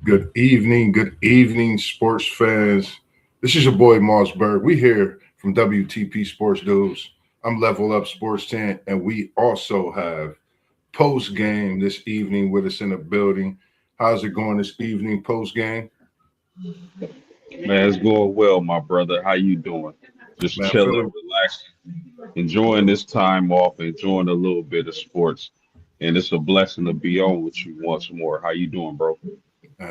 Good evening, sports fans. This is your boy Mossberg. We here from WTP Sports Dudes. I'm Level Up Sports 10, and we also have post game this evening with us in the building. How's it going this evening, post game? Man, it's going well, my brother. How you doing? Just Man, chilling, feeling relaxing, enjoying this time off, enjoying a little bit of sports. And it's a blessing to be on with you once more. How you doing, bro?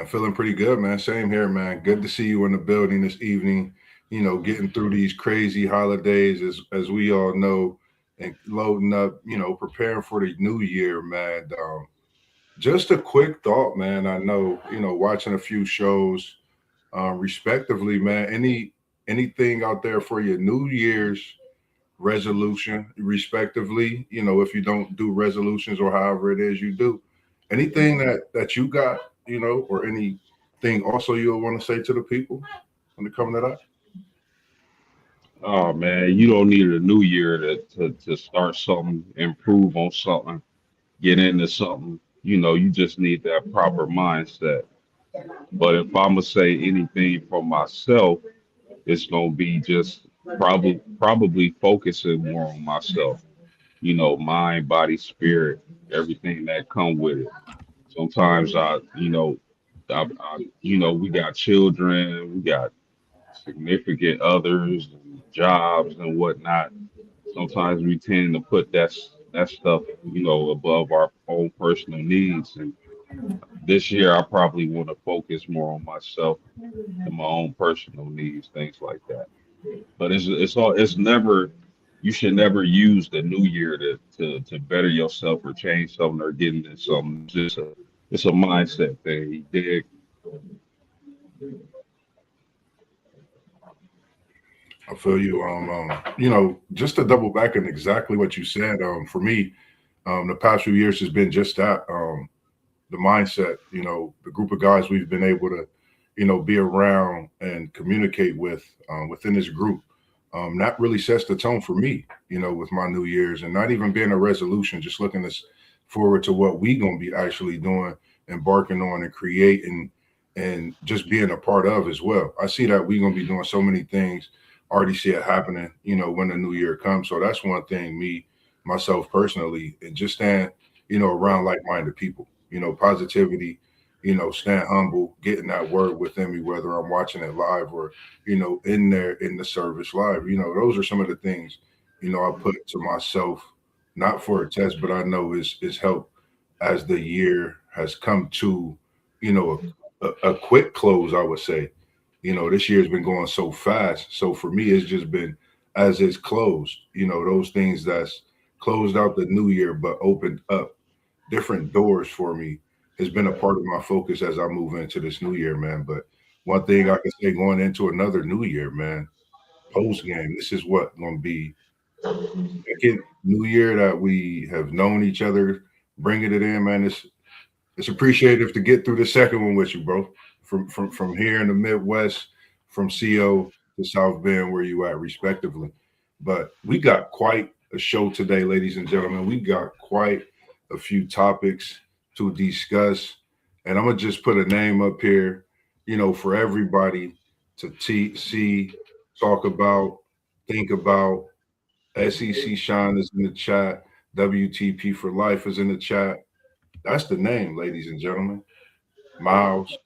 feeling pretty good, man. Same here, man. Good to see you in the building this evening. Getting through these crazy holidays as we all know, and loading up. Preparing for the new year, man. Just a quick thought, man. I know, watching a few shows, respectively, man. Anything out there for your New Year's resolution, respectively? If you don't do resolutions or however it is you do, anything that you got, or anything also you'll want to say to the people when it comes to that. Oh man, you don't need a new year to start something, improve on something, get into something. You just need that proper mindset. But if I'm gonna say anything for myself, it's gonna be just probably focusing more on myself. Mind, body, spirit, everything that come with it. Sometimes we got children, we got significant others, and jobs and whatnot. Sometimes we tend to put that stuff, above our own personal needs. And this year, I probably want to focus more on myself and my own personal needs, things like that. But it's never you should never use the new year to better yourself or change something or get into something. It's a mindset thing. You dig? I feel you. Just to double back on exactly what you said. For me, the past few years has been just that. The mindset. The group of guys we've been able to, be around and communicate with within this group. That really sets the tone for me. With my New Year's and not even being a resolution, just looking forward to what we gonna be actually doing, embarking on, and creating, and just being a part of as well. I see that we gonna be doing so many things. Already see it happening. When the new year comes. So that's one thing. Myself personally, and just stand, around like-minded people. Positivity. Stand humble, getting that word within me, whether I'm watching it live or, in there in the service live. Those are some of the things, I put to myself, not for a test, but I know is help as the year has come to, a quick close, I would say. This year's been going so fast. So for me, it's just been as it's closed, those things that's closed out the new year, but opened up different doors for me has been a part of my focus as I move into this new year, man. But one thing I can say going into another new year, man, post game, this is what going to be second new year that we have known each other, bringing it in, man. It's appreciative to get through the second one with you, bro. From here in the Midwest, from CO to South Bend, where you at, respectively. But we got quite a show today, ladies and gentlemen. We got quite a few topics to discuss, and I'm gonna just put a name up here, for everybody to see, talk about, think about. SEC Shine is in the chat. WTP for Life is in the chat. That's the name, ladies and gentlemen. Myles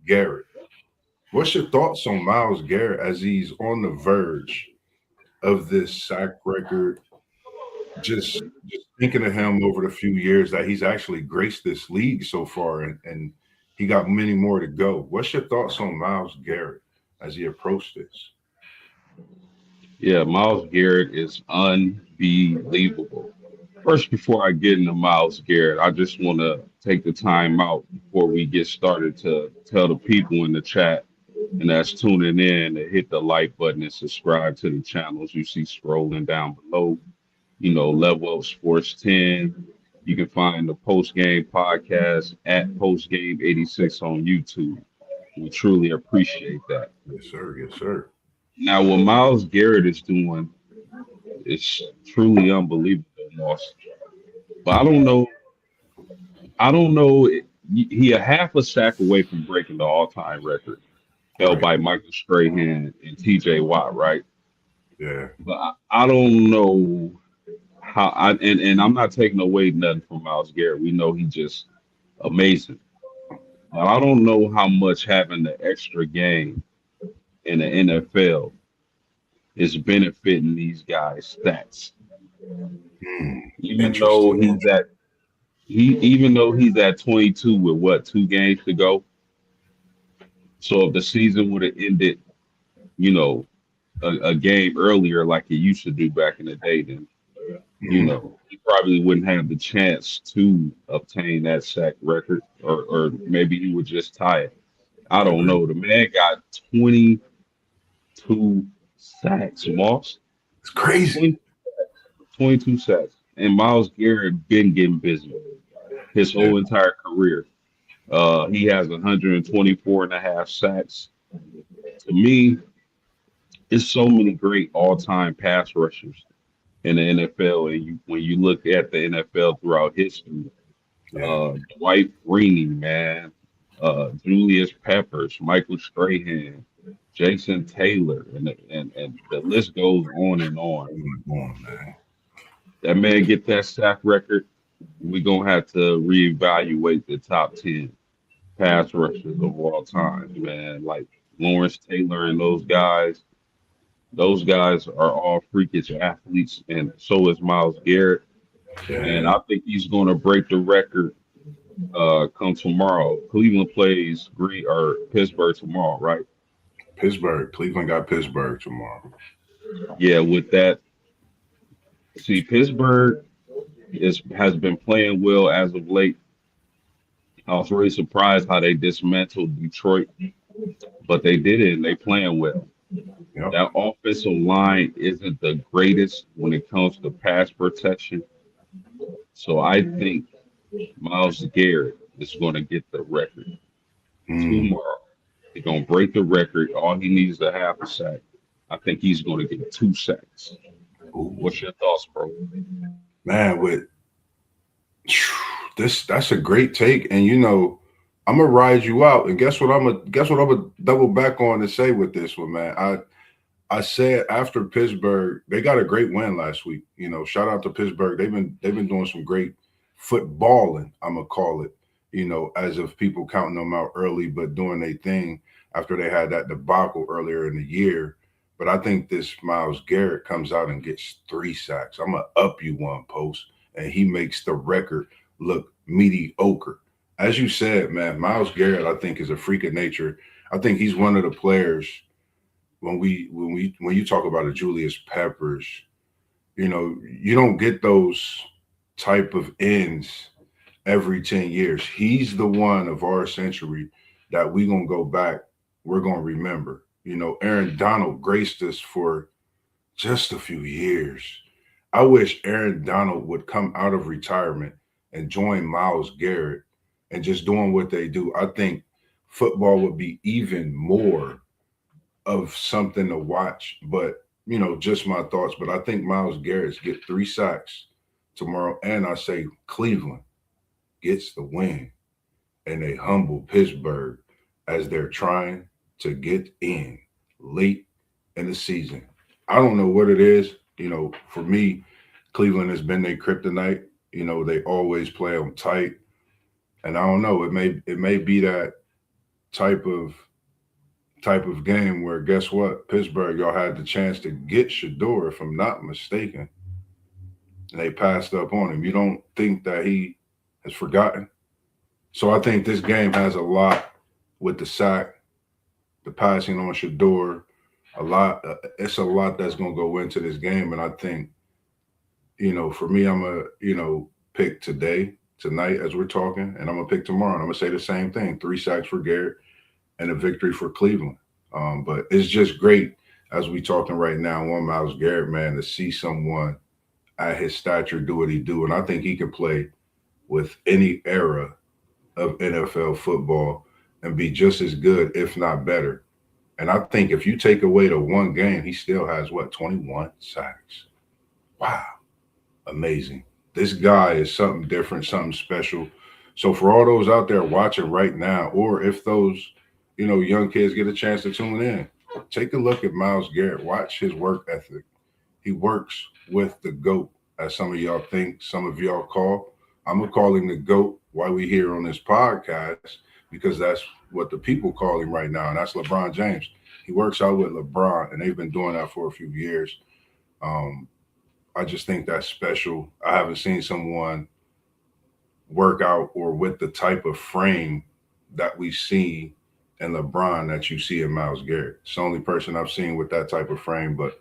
Garrett. What's your thoughts on Myles Garrett as he's on the verge of this sack record? Just thinking of him over the few years that he's actually graced this league so far, and he got many more to go. What's your thoughts on Myles Garrett as he approached this? Yeah, Miles Garrett is unbelievable. First, before I get into Miles Garrett, I just want to take the time out before we get started to tell the people in the chat and that's tuning in to hit the like button and subscribe to the channels you see scrolling down below. Level Up Sports 10. You can find the post game podcast at Post Game 86 on YouTube. We truly appreciate that. Yes, sir. Yes, sir. Now, what Miles Garrett is doing is truly unbelievable, Moss. But I don't know. he a half a sack away from breaking the all-time record held Right. by Michael Strahan and T.J. Watt, right? Yeah. But I don't know how. And I'm not taking away nothing from Myles Garrett. We know he just amazing. But I don't know how much having the extra game in the NFL is benefiting these guys' stats. Hmm. Even though Interesting. he's at even though he's at 22 with what 2 games to go. So if the season would have ended, you know, a game earlier like it used to do back in the day, then Hmm. he probably wouldn't have the chance to obtain that sack record, or maybe he would just tie it. I don't Agreed. know. The man got 22 sacks, Moss. It's crazy. 20, 22 sacks. And Myles Garrett been getting busy his Yeah. whole entire career. He has 124 and a half sacks. To me, there's so many great all-time pass rushers in the NFL, and when you look at the NFL throughout history, Yeah. Dwight Freeney, man, Julius Peppers, Michael Strahan, Jason Taylor, and the list goes on and on. Come on, man. That man get that sack record, we gonna have to reevaluate the top 10 pass rushers of all time, man. Like Lawrence Taylor and those guys. Those guys are all freakish athletes, and so is Myles Garrett. And Yeah. I think he's going to break the record come tomorrow. Cleveland plays Green or Pittsburgh tomorrow, right? Pittsburgh. Cleveland got Pittsburgh tomorrow. Yeah, with that, see, Pittsburgh has been playing well as of late. I was really surprised how they dismantled Detroit, but they did it and they playing well. Yep. That offensive line isn't the greatest when it comes to pass protection. So I think Myles Garrett is going to get the record Mm. tomorrow. He's going to break the record. All he needs is a half a sack. I think he's going to get 2 sacks. Ooh. What's your thoughts, bro? Man, with this, that's a great take. And I'm gonna ride you out. And guess what I'm gonna double back on and say with this one, man. I said after Pittsburgh, they got a great win last week. Shout out to Pittsburgh. They've been doing some great footballing, I'm gonna call it, as of people counting them out early, but doing their thing after they had that debacle earlier in the year. But I think this Myles Garrett comes out and gets 3 sacks. I'm gonna up you one post, and he makes the record look mediocre. As you said, man, Myles Garrett, I think, is a freak of nature. I think he's one of the players when you talk about a Julius Peppers, you don't get those type of ends every 10 years. He's the one of our century that we gonna go back, we're gonna remember. Aaron Donald graced us for just a few years. I wish Aaron Donald would come out of retirement and join Myles Garrett and just doing what they do. I think football would be even more of something to watch. But just my thoughts. But I think Myles Garrett's get 3 sacks tomorrow, and I say Cleveland gets the win, and they humble Pittsburgh as they're trying to get in late in the season. I don't know what it is. For me, Cleveland has been their kryptonite. They always play them tight, and I don't know. It may be that type of type of game where guess what? Pittsburgh, y'all had the chance to get Shador, if I'm not mistaken, and they passed up on him. You don't think that he has forgotten? So I think this game has a lot with the sack, the passing on Shador, a lot. It's a lot that's going to go into this game, and I think for me, I'm a pick tonight as we're talking, and I'm gonna pick tomorrow, and I'm gonna say the same thing: 3 sacks for Garrett and a victory for Cleveland. But it's just great as we talking right now on Myles Garrett, man, to see someone at his stature do what he do, and I think he can play with any era of NFL football and be just as good, if not better. And I think if you take away the one game, he still has 21 sacks. Wow, amazing. This guy is something different, something special. So for all those out there watching right now, or if those, young kids get a chance to tune in, take a look at Myles Garrett. Watch his work ethic. He works with the GOAT, as some of y'all think, some of y'all call. I'm gonna call him the GOAT while we here on this podcast because that's what the people call him right now, and that's LeBron James. He works out with LeBron, and they've been doing that for a few years. Um, I just think that's special. I haven't seen someone work out or with the type of frame that we see in LeBron that you see in Myles Garrett. It's the only person I've seen with that type of frame. But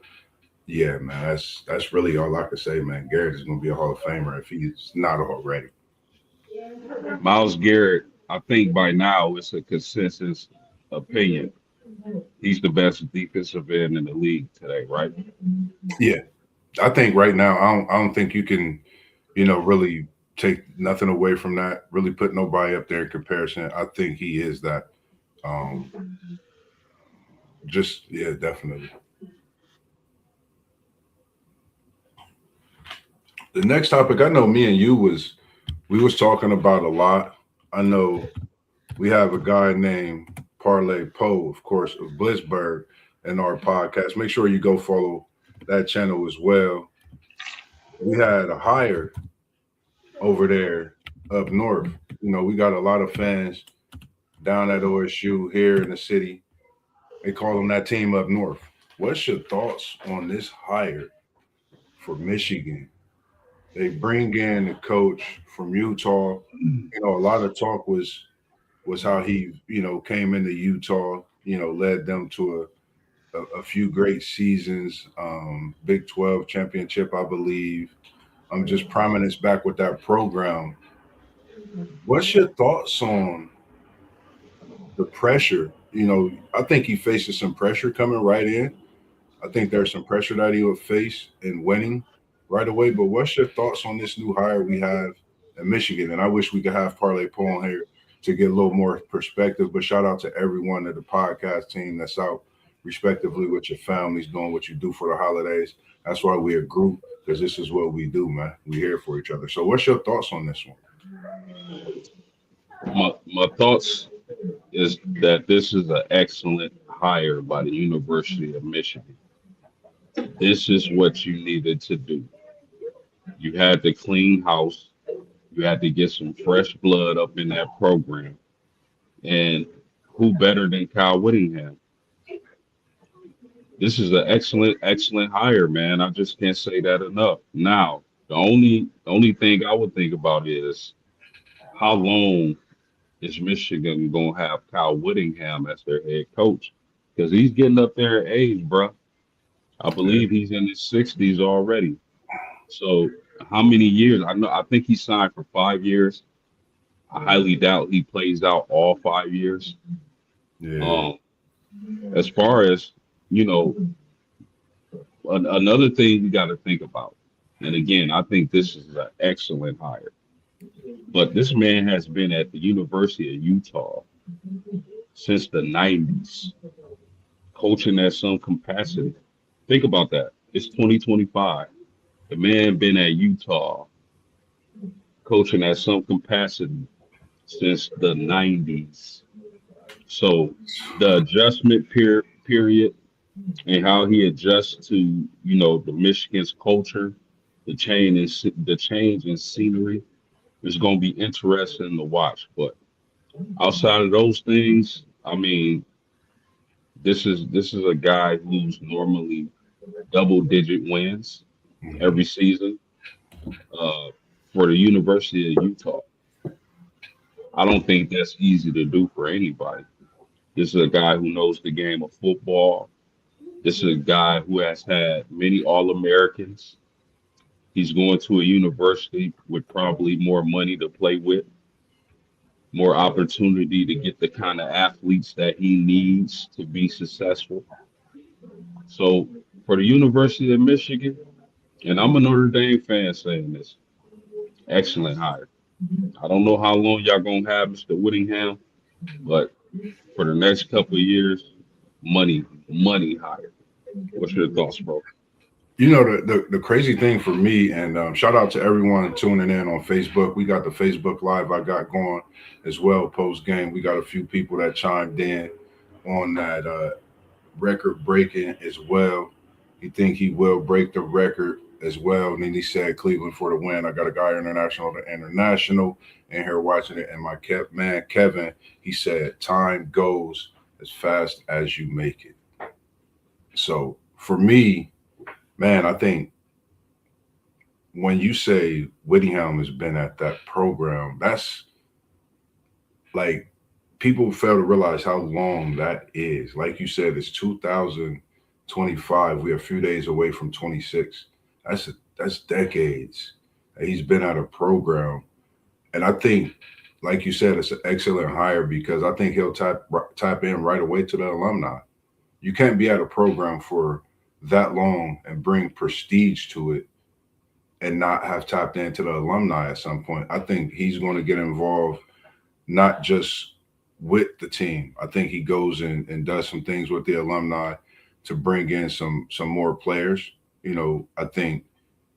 yeah, man, that's really all I can say, man. Garrett is gonna be a Hall of Famer if he's not already. Myles Garrett, I think by now it's a consensus opinion. He's the best defensive end in the league today, right? Yeah, I think right now I don't think you can, really take nothing away from that. Really put nobody up there in comparison. I think he is that. Um, just yeah, definitely. The next topic, I know me and you we was talking about a lot. I know we have a guy named Parlay Poe, of course, of Blitzburg in our podcast. Make sure you go follow that channel as well. We had a hire over there up north. We got a lot of fans down at OSU here in the city. They call them that team up north. What's your thoughts on this hire for Michigan? They bring in a coach from Utah. A lot of talk was how he, came into Utah, led them to a few great seasons, Big 12 championship, I believe. Just prominence back with that program. What's your thoughts on the pressure? I think he faces some pressure coming right in. I think there's some pressure that he would face in winning right away. But what's your thoughts on this new hire we have in Michigan? And I wish we could have Parlay Paul here to get a little more perspective. But shout out to everyone at the podcast team that's out, respectively, with your families, doing what you do for the holidays. That's why we're a group, because this is what we do, man. We here for each other. So what's your thoughts on this one? My thoughts is that this is an excellent hire by the University of Michigan. This is what you needed to do. You had to clean house. You had to get some fresh blood up in that program. And who better than Kyle Whittingham? This is an excellent, excellent hire, man. I just can't say that enough. Now, the only thing I would think about is how long is Michigan gonna have Kyle Whittingham as their head coach? Because he's getting up there in age, bro. I Yeah. believe he's in his 60s already. So how many years? I think he signed for 5 years. I highly doubt he plays out all 5 years. Yeah. Um, as far as you know, another thing we got to think about, and again, I think this is an excellent hire. But this man has been at the University of Utah since the 90s, coaching at some capacity. Think about that. It's 2025. The man been at Utah coaching at some capacity since the 90s. So the period and how he adjusts to, the Michigan's culture, the change in scenery is going to be interesting to watch. But outside of those things, I mean, this is a guy who's normally double-digit wins Hmm. every season uh, for the University of Utah. I don't think that's easy to do for anybody. This is a guy who knows the game of football. This is a guy who has had many All Americans. He's going to a university with probably more money to play with, more opportunity to get the kind of athletes that he needs to be successful. So for the University of Michigan, and I'm a Notre Dame fan saying this, excellent hire. I don't know how long y'all gonna have Mr. Whittingham, but for the next couple of years, money hire. What's your thoughts, bro? the crazy thing for me, and shout out to everyone tuning in on Facebook. We got the Facebook Live I got going as well post game. We got a few people that chimed in on that record breaking as well. He think he will break the record as well. And then he said Cleveland for the win. I got a guy international to international in here watching it. And my man Kevin, he said time goes as fast as you make it. So for me, man, I think when you say Whittingham has been at that program, that's like people fail to realize how long that is. Like you said, it's 2025. We're a few days away from 26. That's decades. He's been at a program, and I think, like you said, it's an excellent hire because I think he'll tap in right away to the alumni. You can't be at a program for that long and bring prestige to it and not have tapped into the alumni at some point. I think he's going to get involved not just with the team. I think he goes in and does some things with the alumni to bring in some more players. I think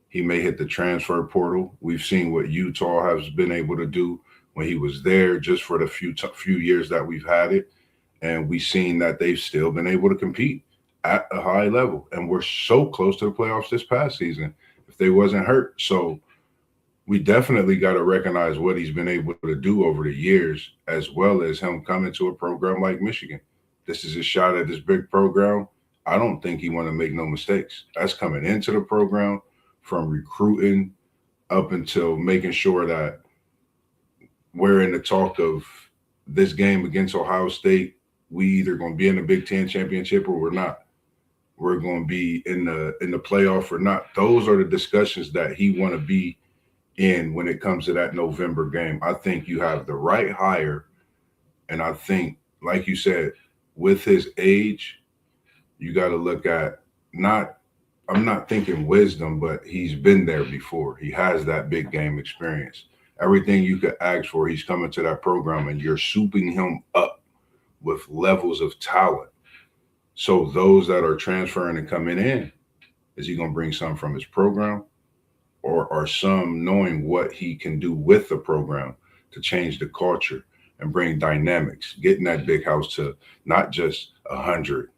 he may hit the transfer portal. We've seen what Utah has been able to do when he was there, just for the few years that we've had it, and we've seen that they've still been able to compete at a high level. And we're so close to the playoffs this past season if they wasn't hurt. So we definitely got to recognize what he's been able to do over the years, as well as him coming to a program like Michigan. This is his shot at this big program. I don't think he want to make no mistakes. That's coming into the program, from recruiting up until making sure that we're in the talk of this game against Ohio State. We either going to be in the Big Ten championship or we're not. We're going to be in the playoff or not. Those are the discussions that he want to be in when it comes to that November game. I think you have the right hire, and I think, like you said, with his age, you got to look at not. I'm not thinking wisdom, but he's been there before. He has that big game experience. Everything you could ask for, he's coming to that program, and you're souping him up with levels of talent. So those that are transferring and coming in, is he going to bring some from his program, or are some knowing what he can do with the program to change the culture and bring dynamics, getting that big house to not just 100,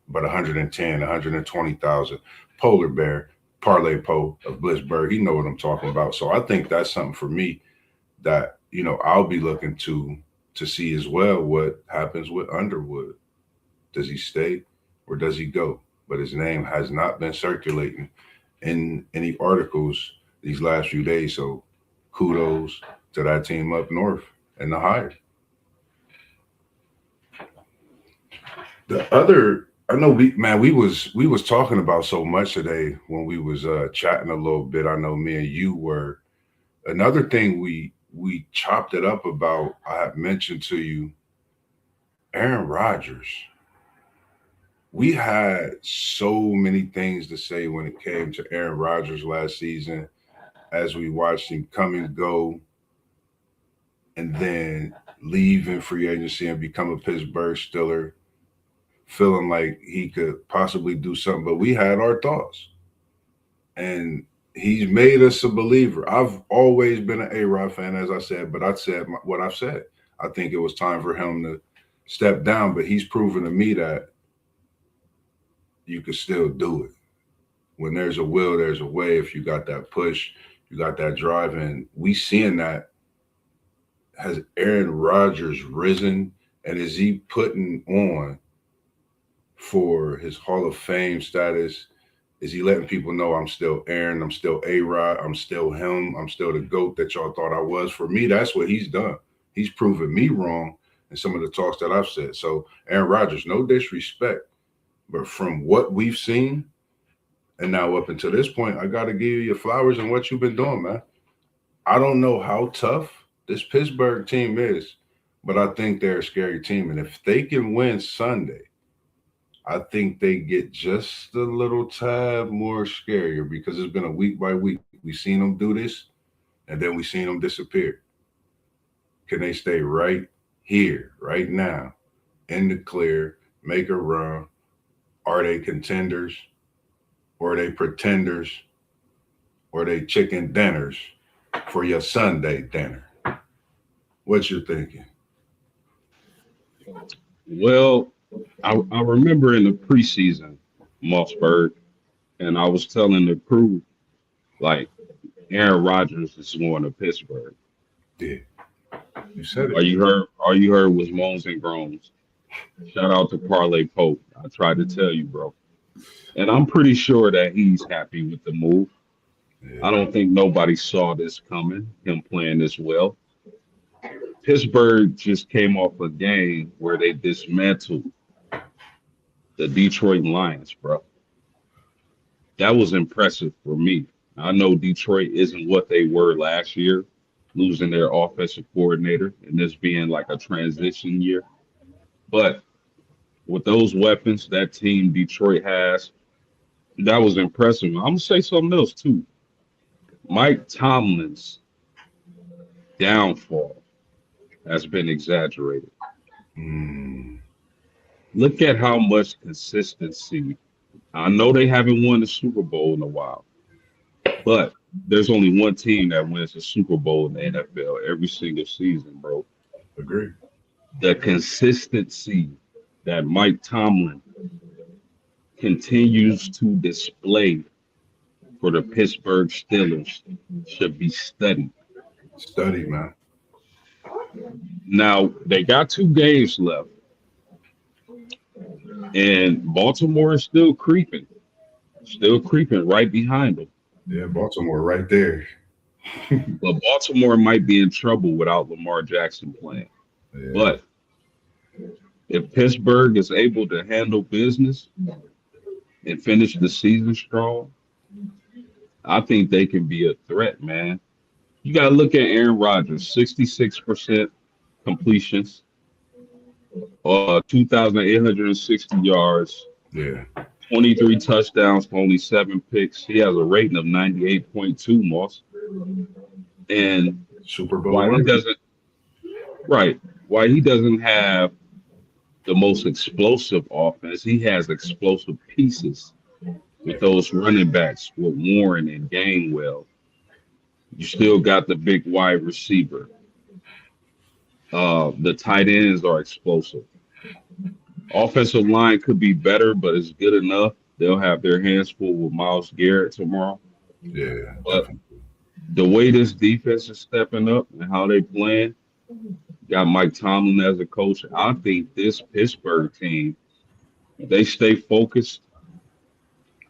but 110, 120,000. Polar Bear, Parlay Po of Blissburg, he know what I'm talking about. So I think that's something for me that, I'll be looking to see as well what happens with Underwood. Does he stay or does he go? But his name has not been circulating in any articles these last few days. So kudos to that team up north and the hire. The other, I know we was talking about so much today when we was chatting a little bit. I know me and you were. Another thing we chopped it up about, I had mentioned to you, Aaron Rodgers. We had so many things to say when it came to Aaron Rodgers last season, as we watched him come and go and then leave in free agency and become a Pittsburgh Steeler, feeling like he could possibly do something. But we had our thoughts. And he's made us a believer. I've always been an A-Rod fan, as I said, but I said what I've said. I think it was time for him to step down, but he's proven to me that you can still do it. When there's a will, there's a way. If you got that push, you got that drive, and we seeing that. Has Aaron Rodgers risen, and is he putting on for his Hall of Fame status? Is he letting people know I'm still Aaron, I'm still A-Rod, I'm still him, I'm still the GOAT that y'all thought I was? For me, that's what he's done. He's proven me wrong in some of the talks that I've said. So Aaron Rodgers, no disrespect, but from what we've seen, and now up until this point, I got to give you your flowers and what you've been doing, man. I don't know how tough this Pittsburgh team is, but I think they're a scary team. And if they can win Sunday, I think they get just a little tad more scarier because it's been a week by week. We've seen them do this, and then we've seen them disappear. Can they stay right here, right now, in the clear, make a run? Are they contenders? or they pretenders, or they chicken dinners for your Sunday dinner? What you thinking? Well, I remember in the preseason, Mossberg, and I was telling the crew like Aaron Rodgers is going to Pittsburgh. Yeah, you said it. All you heard was moans and groans. Shout out to Parlay Pope. I tried to tell you, bro. And I'm pretty sure that he's happy with the move. I Yeah, don't think nobody saw this coming, him playing this well. Pittsburgh just came off a game where they dismantled the Detroit Lions, bro. That was impressive for me. I know Detroit isn't what they were last year, losing their offensive coordinator and this being like a transition year. But with those weapons that team Detroit has, that was impressive. I'm gonna say something else too. Mike Tomlin's downfall has been exaggerated. mm, Look at how much consistency. I know they haven't won the Super Bowl in a while, but there's only one team that wins the Super Bowl in the NFL every single season, bro. agree. The consistency that Mike Tomlin continues to display for the Pittsburgh Steelers should be studied. Study, man. Now, they got 2 games left, and Baltimore is still creeping right behind them. Yeah, Baltimore right there. But Baltimore might be in trouble without Lamar Jackson playing. Yeah, But if Pittsburgh is able to handle business and finish the season strong, I think they can be a threat, man. You got to look at Aaron Rodgers, 66% completions, 2,860 yards, yeah. 23 touchdowns for only 7 picks. He has a rating of 98.2, Moss. And Super Bowl why he worthy. doesn't, right, why he doesn't have the most explosive offense, he has explosive pieces with those running backs with Warren and Gainwell. You still got the big wide receiver. The tight ends are explosive. Offensive line could be better, but it's good enough. They'll have their hands full with Myles Garrett tomorrow. Yeah, But definitely. the way this defense is stepping up and how they playing, got Mike Tomlin as a coach. I think this Pittsburgh team, if they stay focused,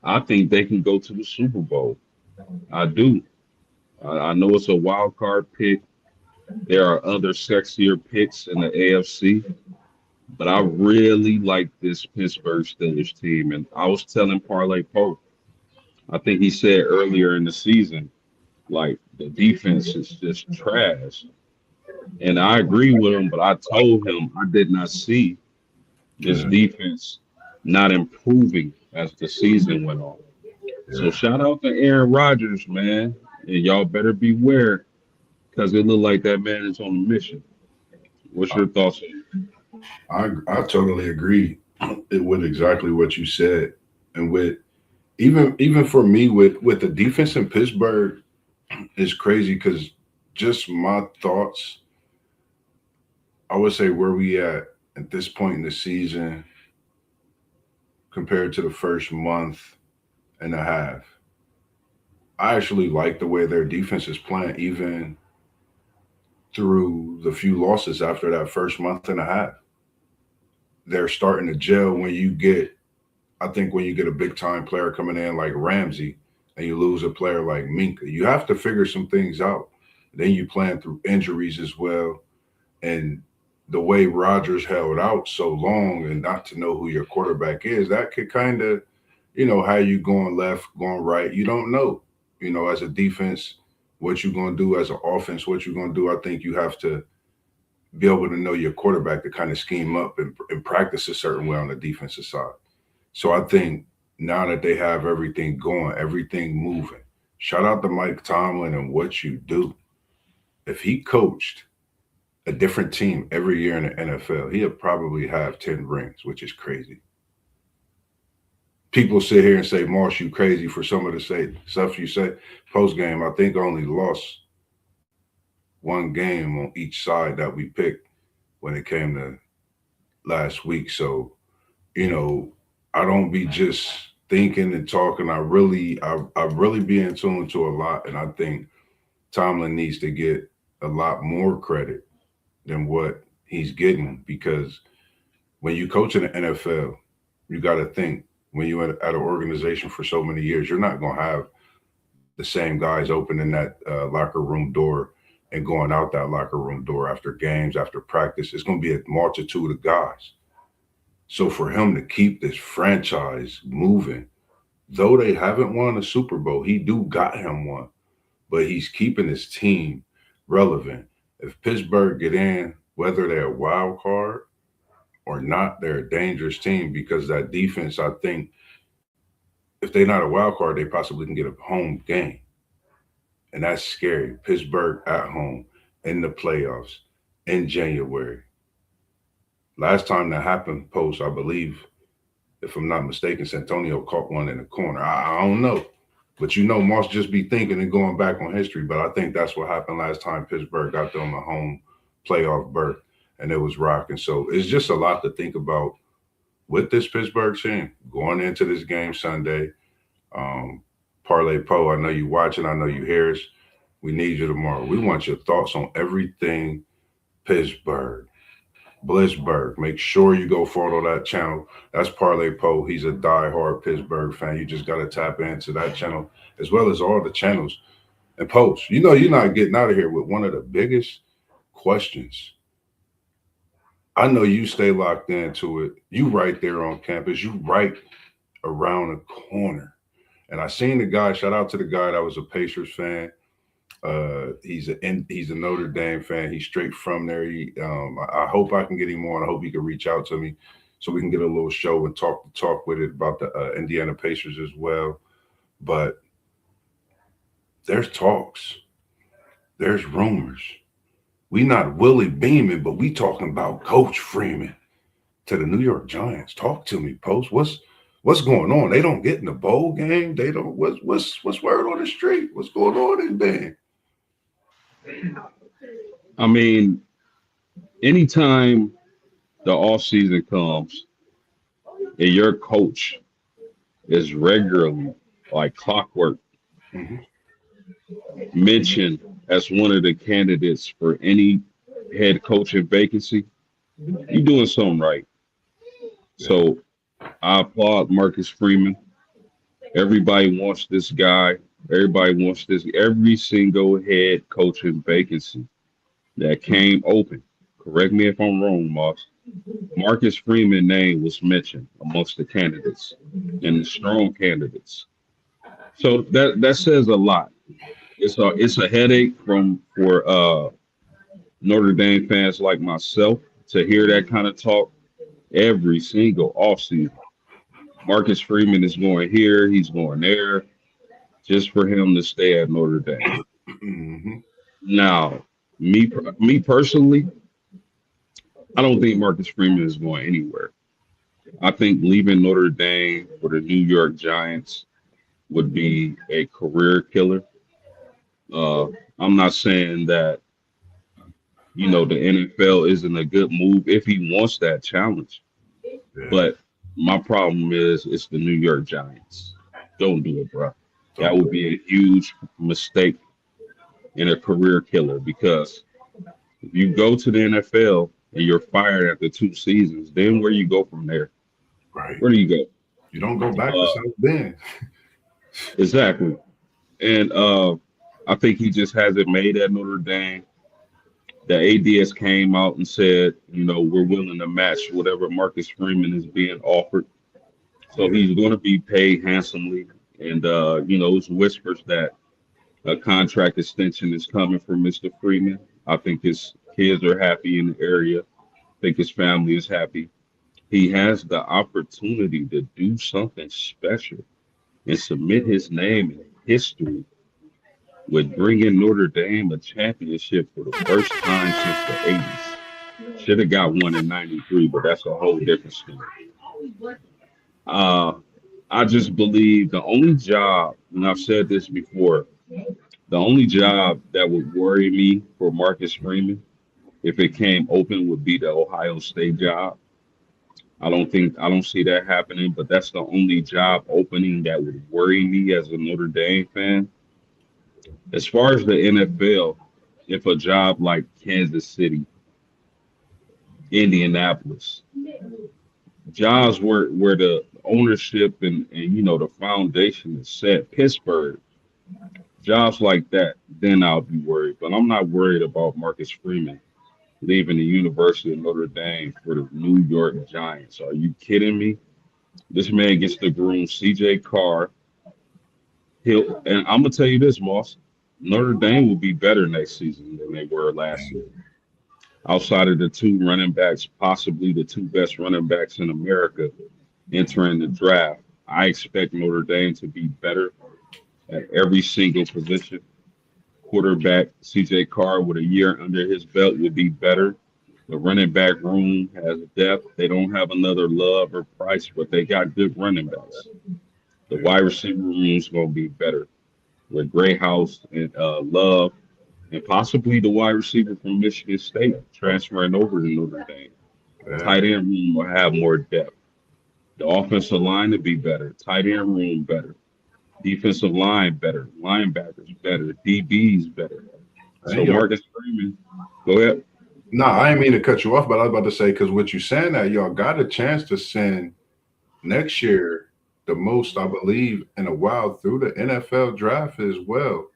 I think they can go to the Super Bowl. I do. I know it's a wild card pick. There are other sexier picks in the AFC, but I really like this Pittsburgh Steelers team. And I was telling Parlay Pope, I think he said earlier in the season, like the defense is just trash. And I agree with him, but I told him I did not see this Yeah, defense not improving as the season went on. So yeah. shout out to Aaron Rodgers, man. And y'all better beware because it looked like that man is on a mission. What's I, your thoughts? I totally agree with exactly what you said, and with even for me with the defense in Pittsburgh is crazy because just my thoughts. I would say where we at this point in the season compared to the first month and a half. I actually like the way their defense is playing, even through the few losses after that first month and a half. They're starting to gel when you get, I think, when you get a big time player coming in like Ramsey and you lose a player like Minka, you have to figure some things out. Then you plan through injuries as well. And the way Rodgers held out so long and not to know who your quarterback is, that could kind of, how you going left, going right. You don't know, as a defense, what you're going to do, as an offense, what you're going to do. I think you have to be able to know your quarterback to kind of scheme up and practice a certain way on the defensive side. So I think now that they have everything going, everything moving, shout out to Mike Tomlin and what you do. If he coached a different team every year in the NFL, he'll probably have 10 rings, which is crazy. people sit here and say, Marsh, you crazy for some of the say stuff you say post game. I think I only lost one game on each side that we picked when it came to last week. So, you know, I don't be just thinking and talking. I really be in tune to a lot. And I think Tomlin needs to get a lot more credit than what he's getting, because when you coach in the NFL, you got to think, when you're at an organization for so many years, you're not going to have the same guys opening that locker room door and going out that locker room door after games, after practice. It's going to be a multitude of guys. So for him to keep this franchise moving, though they haven't won a Super Bowl, he do got him one, but he's keeping his team relevant. If Pittsburgh get in, whether they're a wild card or not, they're a dangerous team, because that defense, I think, if they're not a wild card, they possibly can get a home game. And that's scary. Pittsburgh at home in the playoffs in January. Last time that happened, post, I believe, if I'm not mistaken, Santonio caught one in the corner. I don't know. But you know, Moss just be thinking and going back on history. But I think that's what happened last time Pittsburgh got them a home playoff berth, and it was rocking. So it's just a lot to think about with this Pittsburgh team going into this game Sunday. Parlay Poe, I know you watching. I know you hear us. We need you tomorrow. We want your thoughts on everything Pittsburgh. Blissburg. Make sure you go follow that channel. That's Parlay Poe. He's a diehard Pittsburgh fan. You just got to tap into that channel as well as all the channels and posts. You know, you're not getting out of here with one of the biggest questions. I know you stay locked into it. You right there on campus. You right around the corner. And I seen the guy. Shout out to the guy that was a Pacers fan. He's a Notre Dame fan. He's straight from there. I hope I can get him on. I hope he can reach out to me so we can get a little show and talk with it about the Indiana Pacers as well. But there's talks, there's rumors. We not Willie Beeman, but we talking about Coach Freeman to the New York Giants. Talk to me, Post. What's going on? They don't get in the bowl game. They don't. What's word on the street? What's going on in Bend? I mean, anytime the off season comes and your coach is regularly, like clockwork, Mm-hmm. mentioned as one of the candidates for any head coaching vacancy, you're doing something right. Yeah. So I applaud Marcus Freeman. Everybody wants this guy. Everybody wants this. Every single head coaching vacancy that came open. Correct me if I'm wrong, Moss. Marcus Freeman's name was mentioned amongst the candidates and the strong candidates. So that says a lot. It's a headache for Notre Dame fans like myself to hear that kind of talk every single offseason. Marcus Freeman is going here, he's going there, just for him to stay at Notre Dame. Mm-hmm. Now, me personally, I don't think Marcus Freeman is going anywhere. I think leaving Notre Dame for the New York Giants would be a career killer. Uh, I'm not saying that the NFL isn't a good move if he wants that challenge, Yeah. but my problem is it's the New York Giants. Don't do it, bro. That Don't would be a huge mistake and a career killer, because if you go to the NFL and you're fired after 2 seasons, then where you go from there? right. Where do you go? You don't go back to Uh, South Bend. exactly. And I think he just hasn't made at Notre Dame. The ADS came out and said, we're willing to match whatever Marcus Freeman is being offered. So Yeah. he's going to be paid handsomely. And, it's whispers that a contract extension is coming for Mr. Freeman. I think his kids are happy in the area. I think his family is happy. He has the opportunity to do something special and submit his name in history with bringing Notre Dame a championship for the first time since the 80s. Should have got one in '93, but that's a whole different story. Uh, I just believe the only job, and I've said this before, the only job that would worry me for Marcus Freeman if it came open would be the Ohio State job. I don't see that happening, but that's the only job opening that would worry me as a Notre Dame fan. As far as the NFL, if a job like Kansas City, Indianapolis, jobs where the ownership and the foundation is set, Pittsburgh, jobs like that, then I'll be worried. But I'm not worried about Marcus Freeman leaving the University of Notre Dame for the New York Giants. Are you kidding me? This man gets to groom CJ Carr. And I'm gonna tell you this, Moss. Notre Dame will be better next season than they were last season. Outside of the two running backs, possibly the two best running backs in America entering the draft, I expect Notre Dame to be better at every single position. Quarterback CJ Carr with a year under his belt would be better. The running back room has depth. They don't have another Love or Price, but they got good running backs. The wide receiver room's gonna be better with Gray House and Love, and possibly the wide receiver from Michigan State transferring over to Notre Dame. Yeah. Tight end room will have more depth. The offensive line to be better. Tight end room better. Defensive line better. Linebackers better. DBs better. Hey, So y'all. Marcus Freeman, go ahead. No, I didn't mean to cut you off, but I was about to say because what you saying that y'all got a chance to send next year the most, I believe, in a while through the NFL draft as well,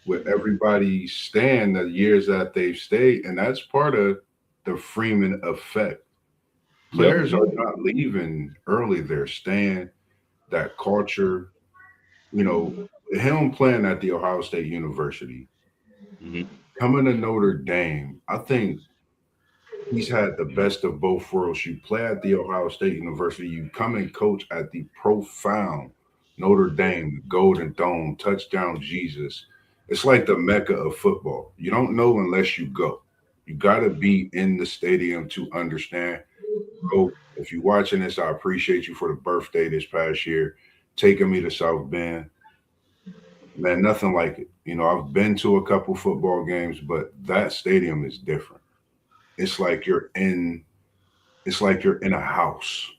with everybody staying the years that they've stayed, and that's part of the Freeman effect. Yep. Players are not leaving early; they're staying. That culture, him playing at the Ohio State University, Hmm. coming to Notre Dame, I think he's had the best of both worlds. You play at the Ohio State University, you come and coach at the profound Notre Dame, the Golden Dome, touchdown Jesus. It's like the mecca of football. You don't know unless you go. You got to be in the stadium to understand. So if you're watching this, I appreciate you for the birthday this past year, taking me to South Bend. Man, nothing like it. I've been to a couple football games, but that stadium is different. It's like you're in it's like you're in a house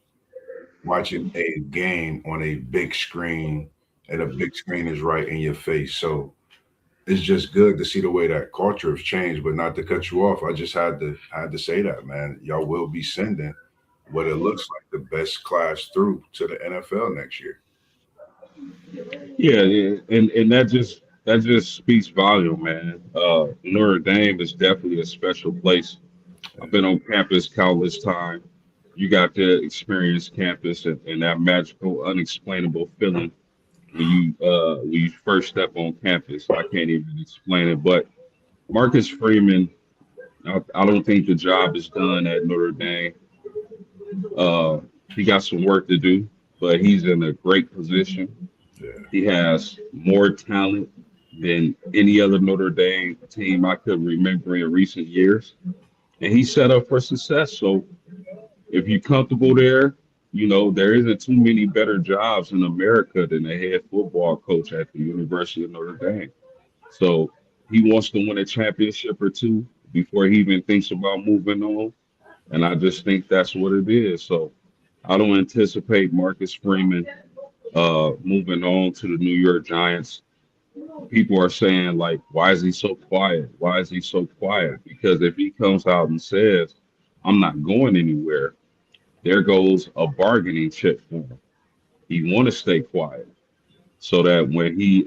watching a game on a big screen, and a big screen is right in your face. So it's just good to see the way that culture has changed. But not to cut you off, I just had to say that, man. Y'all will be sending what it looks like the best class through to the NFL next year. Yeah, yeah, and that just speaks volume, man. Notre Dame is definitely a special place. I've been on campus countless time. You got to experience campus and that magical, unexplainable feeling when you first step on campus. I can't even explain it. But Marcus Freeman, I don't think the job is done at Notre Dame. Uh, he got some work to do, but he's in a great position. Yeah, He has more talent than any other Notre Dame team I could remember in recent years, and he's set up for success. So if you're comfortable there, there isn't too many better jobs in America than a head football coach at the University of Notre Dame. So he wants to win a championship or two before he even thinks about moving on. And I just think that's what it is. So I don't anticipate Marcus Freeman moving on to the New York Giants. People are saying, like, why is he so quiet? Why is he so quiet? Because if he comes out and says, I'm not going anywhere, there goes a bargaining chip for him. He want to stay quiet so that when he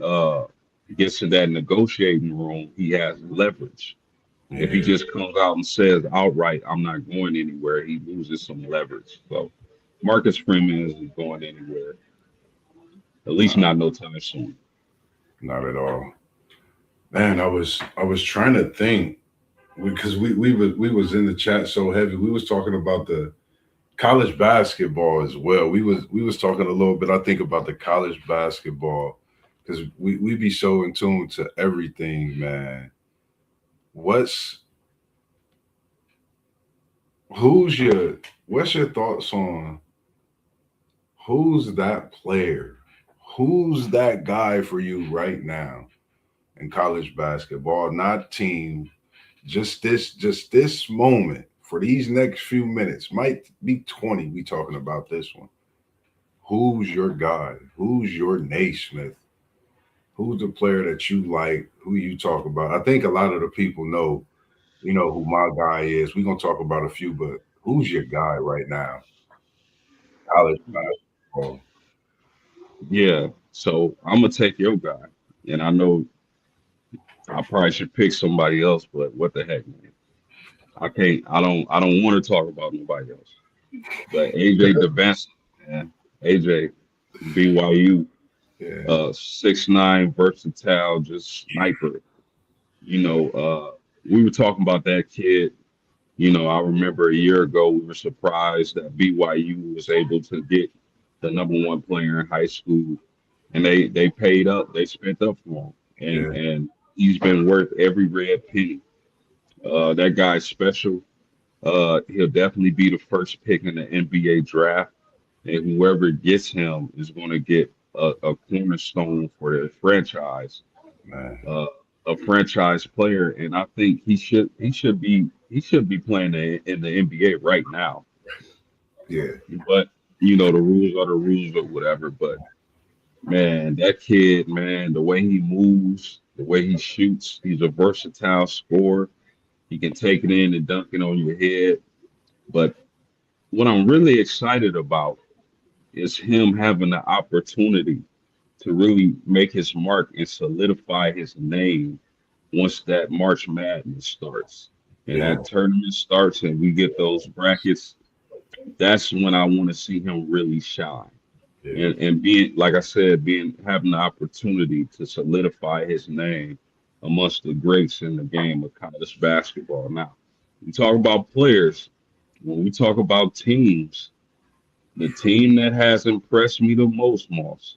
gets to that negotiating room, he has leverage. If he yeah. just comes out and says outright, I'm not going anywhere, he loses some leverage. So Marcus Freeman isn't going anywhere, at least Nah, not no time soon. not at all. Man, I was trying to think because we was in the chat so heavy. We was talking about the college basketball as well. We was talking a little bit, I think, about the college basketball because we be so in tune to everything, man. What's who's your what's your thoughts on Who's that player? Who's that guy for you right now in college basketball? Not team, just this moment for these next few minutes. Might be 20. We talking about this one. Who's your guy? Who's your Naismith? Who's the player that you like? Who you talk about? I think a lot of the people know, who my guy is. We're gonna talk about a few, but who's your guy right now? College basketball. Yeah. So I'm gonna take your guy, and I know I probably should pick somebody else, but what the heck, man? I can't. I don't want to talk about nobody else. But AJ DeBenson, man. AJ, BYU, Yeah, 6'9", versatile, just sniper. We were talking about that kid. I remember a year ago we were surprised that BYU was able to get the number 1 player in high school, and they paid up, they spent up for him, and yeah, and he's been worth every red penny. That guy's special. He'll definitely be the first pick in the NBA draft, and whoever gets him is going to get a cornerstone for their franchise, man. uh, a franchise player, and I think he should be playing in the NBA right now. Yeah, But the rules are the rules or whatever. But man, that kid, man, the way he moves, the way he shoots, he's a versatile scorer. He can take it in and dunk it on your head. But what I'm really excited about is him having the opportunity to really make his mark and solidify his name once that March Madness starts. And yeah, that tournament starts and we get those brackets, that's when I want to see him really shine. yeah, And being, like I said, being having the opportunity to solidify his name amongst the greats in the game of college basketball. Now, we talk about players. When we talk about teams, the team that has impressed me the most, Moss,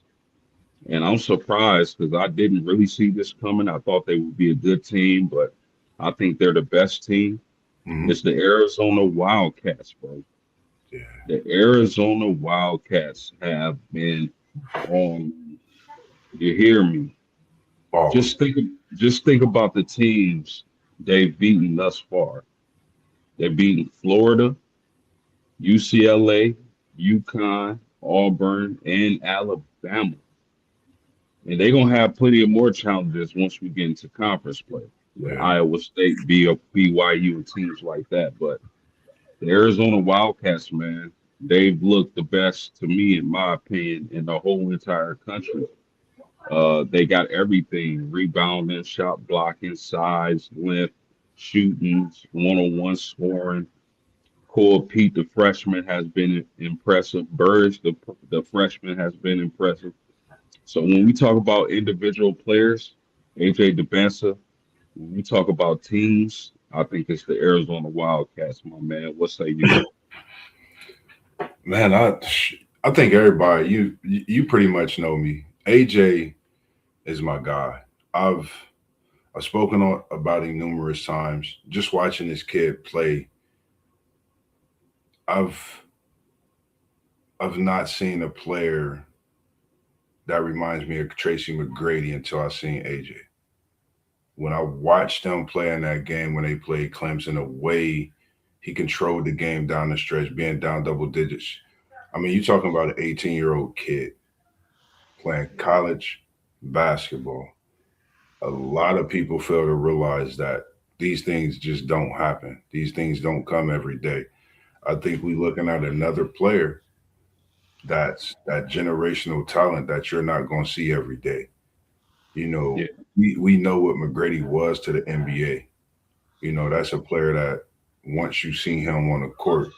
and I'm surprised because I didn't really see this coming. I thought they would be a good team, but I think they're the best team. hmm, It's the Arizona Wildcats, bro. yeah. The Arizona Wildcats have been on. You hear me? Balling. Just think about the teams they've beaten thus far. They've beaten Florida, UCLA, UConn, Auburn, and Alabama. And they're gonna have plenty of more challenges once we get into conference play with Yeah, Iowa State, BYU, and teams like that. But the Arizona Wildcats, man, they've looked the best to me, in my opinion, in the whole entire country. They got everything: rebounding, shot blocking, size, length, shooting, one-on-one scoring. Cole Pete, the freshman, has been impressive. Verge, the freshman, has been impressive. So when we talk about individual players, AJ DeBensa, when we talk about teams, I think it's the Arizona Wildcats, my man. What say you? man. I think everybody you pretty much know me. AJ is my guy. I've I've spoken about him numerous times. Just watching this kid play, I've I've not seen a player that reminds me of Tracy McGrady until I seen AJ. When I watched them play in that game when they played Clemson, the way he controlled the game down the stretch, being down double digits. I mean, you're talking about an 18-year-old kid playing college basketball. A lot of people fail to realize that these things just don't happen. These things don't come every day. I think we're looking at another player that's that generational talent that you're not going to see every day. You know, Yeah, we know what McGrady was to the NBA. That's a player that once you seen him on the court,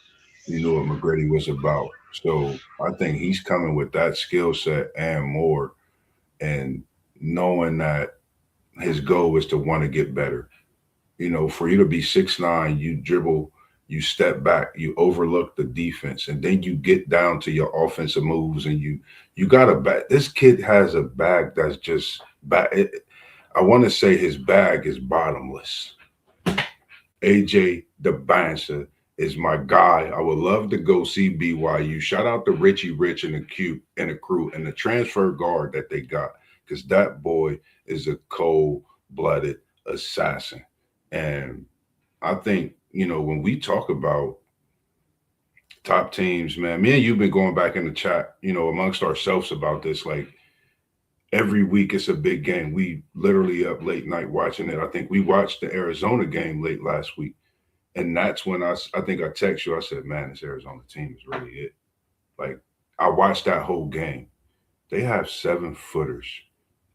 you knew what McGrady was about. So I think he's coming with that skill set and more, and knowing that his goal is to want to get better. For you to be 6'9", you dribble, you step back, you overlook the defense, and then you get down to your offensive moves, and you got a bag. This kid has a bag that's just bag. I want to say his bag is bottomless. AJ the bouncer is my guy. I would love to go see BYU. Shout out to Richie Rich and the crew and the transfer guard that they got, because that boy is a cold-blooded assassin. And I think, when we talk about top teams, man, me and you've been going back in the chat, amongst ourselves about this. Like every week it's a big game. We literally up late night watching it. I think we watched the Arizona game late last week. And that's when I think I text you. I said, man, this Arizona team is really it. Like, I watched that whole game. They have 7-footers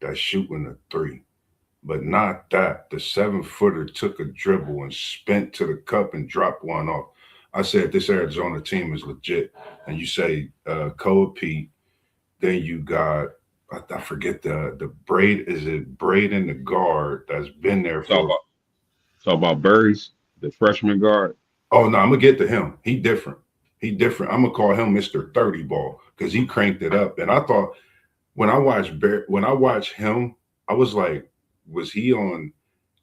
that's shooting a three, but not that. The 7-footer took a dribble and spent to the cup and dropped one off. I said, this Arizona team is legit. And you say, Koa Pete, then you got, I forget the Braid. Is it Braden, the guard that's been there Talk for. about talk about Burries, the freshman guard. Oh no, I'm gonna get to him. He different. He different. I'm gonna call him Mr. 30 ball because he cranked it up. And I thought when I watched him, I was like, was he on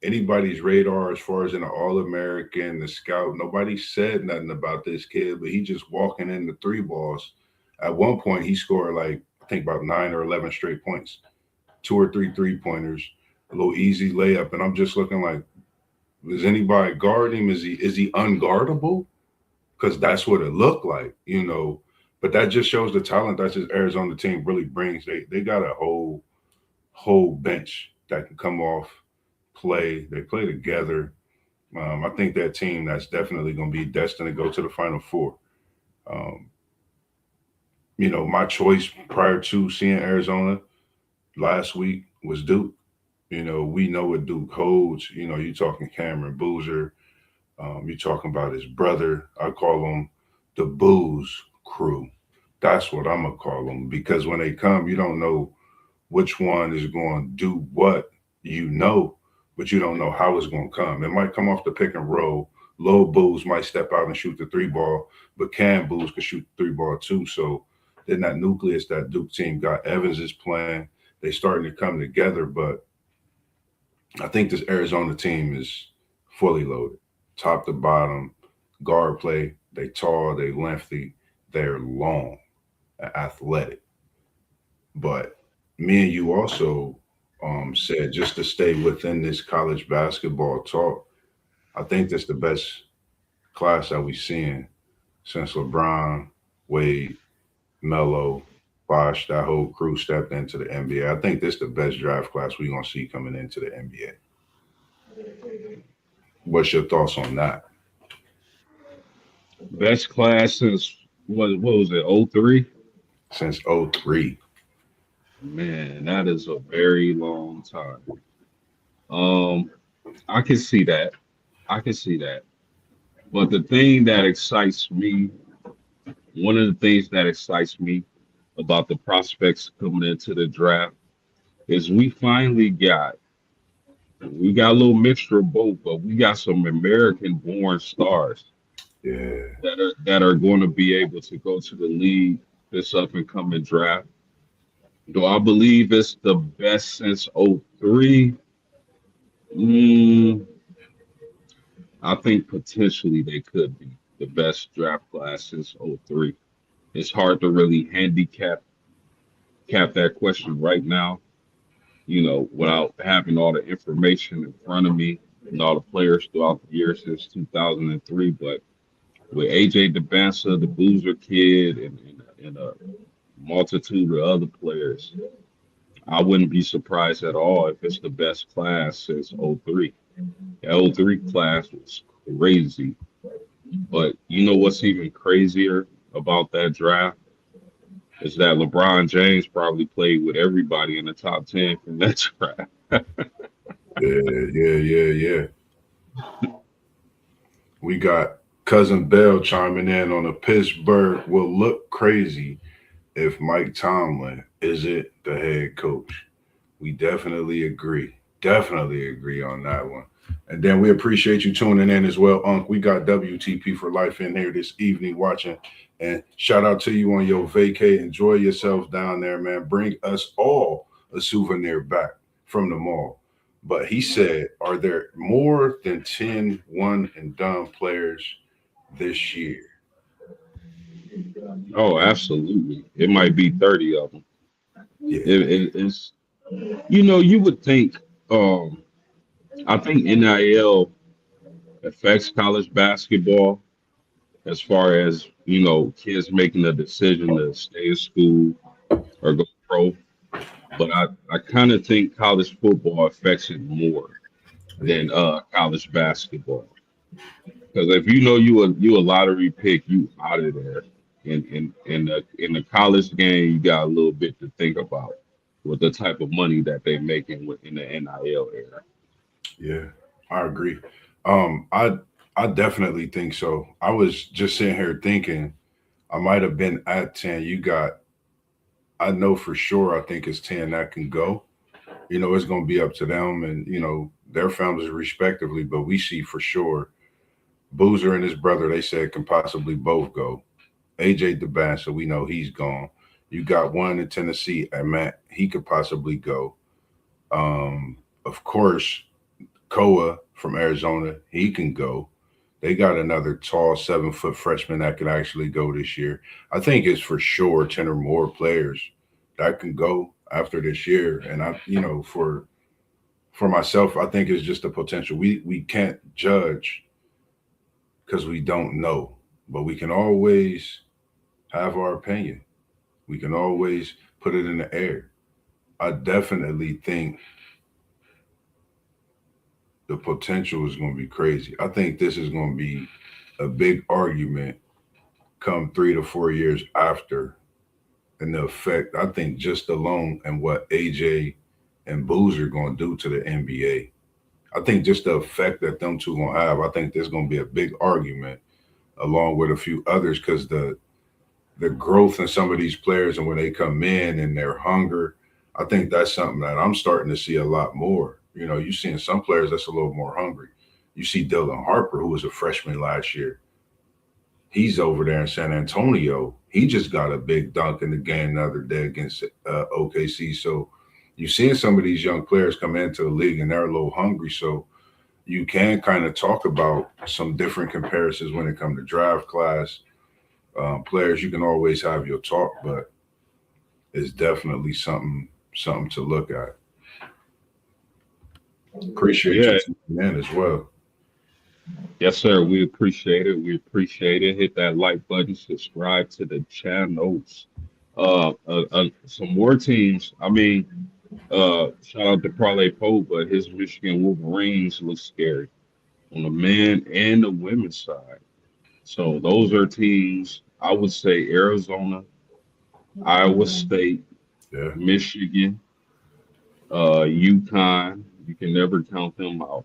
anybody's radar as far as an All American, the scout? Nobody said nothing about this kid, but he just walking in the three balls. At one point, he scored like I think about 9 or 11 straight points, 2 or 3 3-pointers, a little easy layup, and I'm just looking like, does anybody guard him? Is he unguardable? Because that's what it looked like. But that just shows the talent that this Arizona team really brings. They got a whole bench that can come off, play. They play together. I think that team that's definitely going to be destined to go to the Final Four. Um, my choice prior to seeing Arizona last week was Duke. We know what Duke holds. You talking Cameron Boozer. You're talking about his brother. I call them the Booze Crew. That's what I'm gonna call them, because when they come, you don't know which one is going to do what. But you don't know how it's going to come. It might come off the pick and roll. Low Booze might step out and shoot the three ball, but Cam Booze could shoot the three ball too. So then that nucleus that Duke team got, Evans is playing. They starting to come together, but I think this Arizona team is fully loaded, top to bottom. Guard play, they tall, they lengthy, they're long, athletic. But me and you also said, just to stay within this college basketball talk, I think that's the best class that we've seen since LeBron, Wade, Melo, Bosh, that whole crew stepped into the NBA. I think this is the best draft class we're gonna see coming into the NBA. What's your thoughts on that? Best class since what was it? 03? Since '03. Man, that is a very long time. Um, I can see that. I can see that. But the thing that excites me, one of the things that excites me about the prospects coming into the draft is we got a little mixture of both, but we got some American born stars Yeah, that are going to be able to go to the league this up and coming draft. Do I believe it's the best since '03? Mm, I think potentially they could be the best draft class since '03. It's hard to really cap that question right now, without having all the information in front of me and all the players throughout the year since 2003. But with AJ DeBansa, the Boozer kid, and a multitude of other players, I wouldn't be surprised at all if it's the best class since '03. The '03 class was crazy. But you know what's even crazier about that draft is that LeBron James probably played with everybody in the top 10 from that draft. yeah. We got cousin Bell chiming in on a Pittsburgh will look crazy if Mike Tomlin isn't the head coach. We definitely agree. Definitely agree on that one. And then we appreciate you tuning in as well, Unc. We got WTP for life in here this evening watching. And shout out to you on your vacay. Enjoy yourself down there, man. Bring us all a souvenir back from the mall. But he said, are there more than 10 one and done players this year? Oh, absolutely. It might be 30 of them. Yeah, It's you would think. Um, I think NIL affects college basketball as far as kids making a decision to stay in school or go pro. But I kind of think college football affects it more yeah, than college basketball. Because if you a lottery pick, you out of there. In the college game, you got a little bit to think about with the type of money that they making in the NIL era. yeah. I agree. I definitely think so. I was just sitting here thinking I might have been at 10. I know for sure, I think it's 10 that can go. It's going to be up to them and, their families respectively. But we see for sure Boozer and his brother, they said can possibly both go. AJ DeBan, so we know he's gone. You got one in Tennessee, and Matt, he could possibly go. Of course, Koa from Arizona, he can go. They got another tall 7 foot freshman that can actually go this year. I think it's for sure 10 or more players that can go after this year. And for myself, I think it's just a potential. We can't judge because we don't know, but we can always have our opinion. We can always put it in the air. I definitely think the potential is going to be crazy. I think this is going to be a big argument come 3 to 4 years after, and the effect. I think just alone and what AJ and Boozer are going to do to the NBA. I think just the effect that them two going to have. I think there's going to be a big argument along with a few others because the growth in some of these players and when they come in and their hunger, I think that's something that I'm starting to see a lot more. You seeing some players that's a little more hungry. You see Dylan Harper, who was a freshman last year. He's over there in San Antonio. He just got a big dunk in the game the other day against OKC. So you seeing some of these young players come into the league and they're a little hungry. So you can kind of talk about some different comparisons when it comes to draft class players. You can always have your talk, but it's definitely something to look at. Appreciate you Yeah, tuning in as well. yes, sir. We appreciate it. We appreciate it. Hit that like button, subscribe to the channels. Some more teams. I mean, shout out to Parlay Poe, but his Michigan Wolverines look scary on the men and the women's side. So those are teams. I would say Arizona, Iowa State, Yeah, Michigan, UConn. You can never count them out.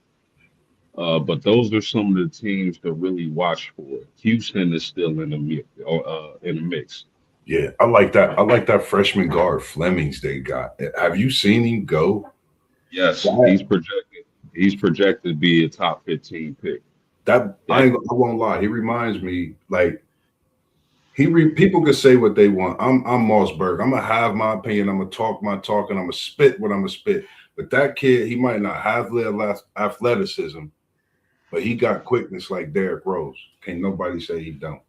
But those are some of the teams to really watch for. Houston is still in the mix. yeah. I like that. I like that freshman guard Flemings they got. Have you seen him go? Yes, That he's projected. He's projected to be a top 15 pick. that That I won't lie. He reminds me like people could say what they want. I'm Mossberg. I'm gonna have my opinion. I'm gonna talk my talk, and I'm gonna spit what I'm gonna spit. But that kid, he might not have the athleticism, but he got quickness like Derrick Rose. Can't nobody say he don't.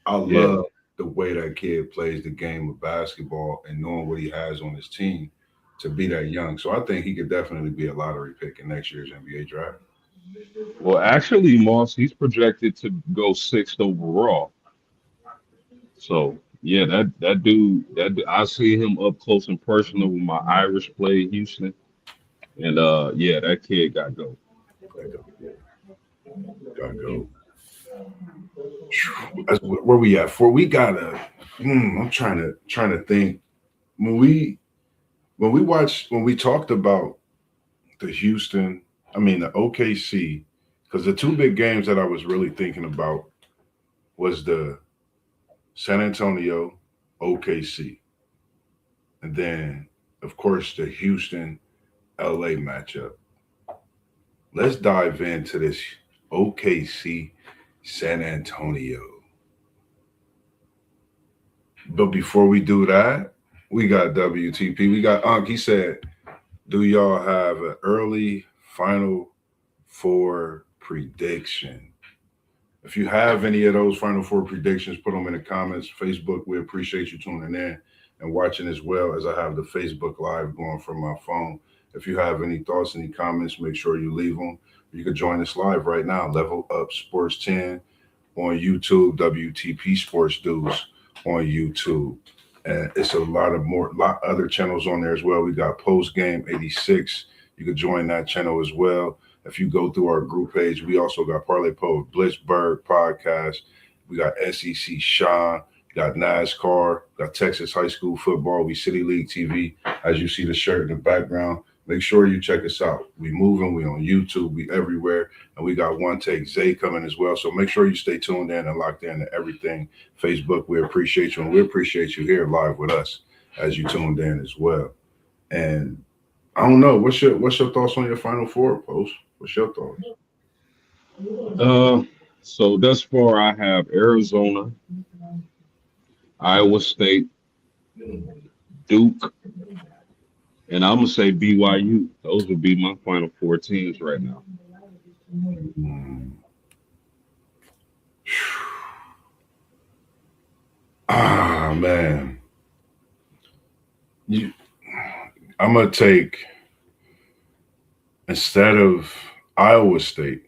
I yeah. love the way that kid plays the game of basketball and knowing what he has on his team to be that young. So I think he could definitely be a lottery pick in next year's NBA draft. Well, actually, Moss, he's projected to go sixth overall. So yeah, I see him up close and personal with my Irish play in Houston, and yeah, that kid got go. Gotta go. Yeah, gotta go. Where we at? For we gotta. I'm trying to think. When we when we talked about the Houston, I mean the OKC, because the two big games that I was really thinking about was the San Antonio OKC, and then of course the Houston LA matchup. Let's dive into this OKC San Antonio. But before we do that, we got WTP. We got Unc. He said, "Do y'all have an early Final Four prediction?" If you have any of those Final Four predictions, put them in the comments. Facebook, we appreciate you tuning in and watching as well as I have the Facebook Live going from my phone. If you have any thoughts, any comments, make sure you leave them. You can join us live right now. Level Up Sports 10 on YouTube, WTP Sports Dudes on YouTube. And it's a lot other channels on there as well. We got Post Game 86. You can join that channel as well. If you go through our group page, we also got Parlay Po Blitzberg podcast. We got SEC Sean, got NASCAR, got Texas High School Football. We City League TV. As you see the shirt in the background, make sure you check us out. We moving, we on YouTube, we everywhere. And we got One Take Zay coming as well. So make sure you stay tuned in and locked in to everything. Facebook, we appreciate you. And we appreciate you here live with us as you tuned in as well. And I don't know, what's your thoughts on your Final Four, Post? What's your thoughts? So thus far, I have Arizona, Iowa State, Duke, and I'm gonna say BYU. Those would be my final four teams right now. Hmm. Ah man, you, I'm gonna take instead of Iowa State.